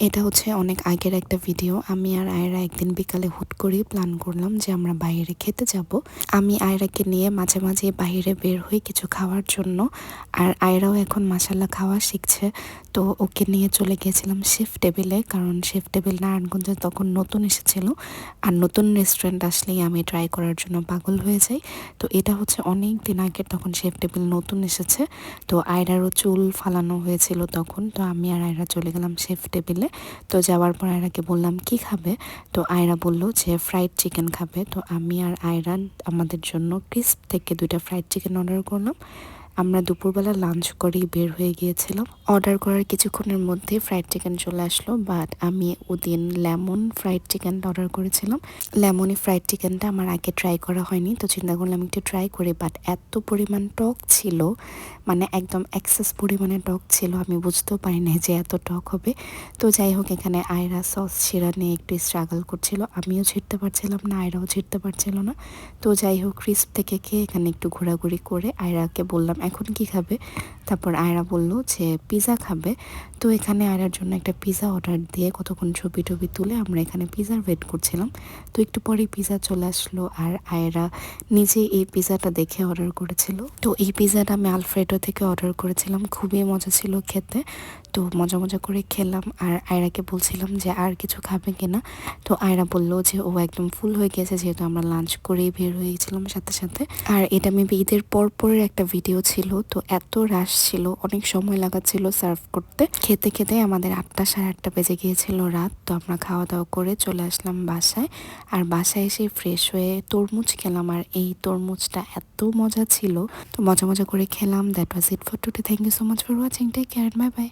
এটা হচ্ছে অনেক আগের একটা ভিডিও। আমি আর আয়রা একদিন বিকালে হুট করেই প্ল্যান করলাম যে আমরা বাইরে খেতে যাব। আমি আয়রাকে নিয়ে মাঝে মাঝে বাইরে বের হই কিছু খাওয়ার জন্য। আর আয়রাও এখন মাশাল্লাহ খাওয়া শিখছে। তো ওকে নিয়ে চলে গিয়েছিলাম শেফ টেবিলে, কারণ শেফ টেবিল নারায়ণগঞ্জে তখন নতুন এসেছিল। আর নতুন রেস্টুরেন্ট আসলেই আমি ট্রাই করার জন্য পাগল হয়ে যাই। তো এটা হচ্ছে অনেক দিন আগে, তখন শেফ টেবিল নতুন এসেছে। তো আয়রারও চুল ফালানো হয়েছিল তখন। তো আমি আর আয়রা চলে গেলাম শেফ টেবিলে। তো যাওয়ার পর আয়রাকে বললাম কি খাবে। তো আয়রা বলল যে ফ্রাইড চিকেন খাবে। তো আমি আর আয়রা আমাদের জন্য ক্রিস্প থেকে 2টা ফ্রাইড চিকেন অর্ডার করলাম। আমরা দুপুরবেলা লাঞ্চ করেই বের হয়ে গিয়েছিলাম। অর্ডার করার কিছুক্ষণের মধ্যে ফ্রাইড চিকেন চলে আসলো, বাট আমি ওদিন লেমন ফ্রাইড চিকেনটা অর্ডার করেছিলাম। লেমনি ফ্রাইড চিকেনটা আমার আগে ট্রাই করা হয়নি, তো চিন্তা করলাম একটু ট্রাই করি। বাট এত পরিমাণ টক ছিল, মানে একদম এক্সেস পরিমাণে টক ছিল, আমি বুঝতেও পারিনি যে এত টক হবে। তো যাই হোক, এখানে আয়রা সস ছিঁড়া নিয়ে একটু স্ট্রাগল করছিল, আমিও ছিঁড়তে পারছিলাম না, আয়রাও ছিঁড়তে পারছিল না। তো যাই হোক, ক্রিস্প থেকে খেয়ে এখানে একটু ঘোরাঘুরি করে আয়রাকে বললাম এখন কি খাবে। তারপর আয়রা বলল যে পিৎজা খাবে। তো এখানে আয়রার জন্য একটা পিৎজা অর্ডার দিয়ে কতক্ষণ ছবি টবি তুলে আমরা এখানে পিৎজার ওয়েট করছিলাম। তো একটু পরেই পিৎজা চলে আসলো, আর আয়রা নিজে এই পিৎজাটা দেখে অর্ডার করেছিল। তো এই পিৎজাটা আমি আলফ্রেডো থেকে অর্ডার করেছিলাম, খুবই মজা ছিল খেতে। তো মজা মজা করে খেলাম, আর আয়রাকে বলছিলাম যে আর কিছু খাবে কিনা। তো আয়রা বললো যে ও একদম ফুল হয়ে গেছে, যেহেতু আমরা লাঞ্চ করেই বের হয়ে গেছিলাম সাথে সাথে। আর এটা মেবি ঈদের পরের একটা ভিডিও ছিল। তো এত রাশ ছিল, অনেক সময় লাগাচ্ছিল সার্ভ করতে। খেতে খেতে আমাদের 8টা সাড়ে 8টা বেজে গিয়েছিল রাত। তো আমরা খাওয়া দাওয়া করে চলে আসলাম বাসায়। আর বাসায় এসে ফ্রেশ হয়ে তরমুজ খেলাম, আর এই তরমুজটা এত মজা ছিল। তো মজা মজা করে খেলাম। That was it for today. Thank you so much for watching. Take care, bye by.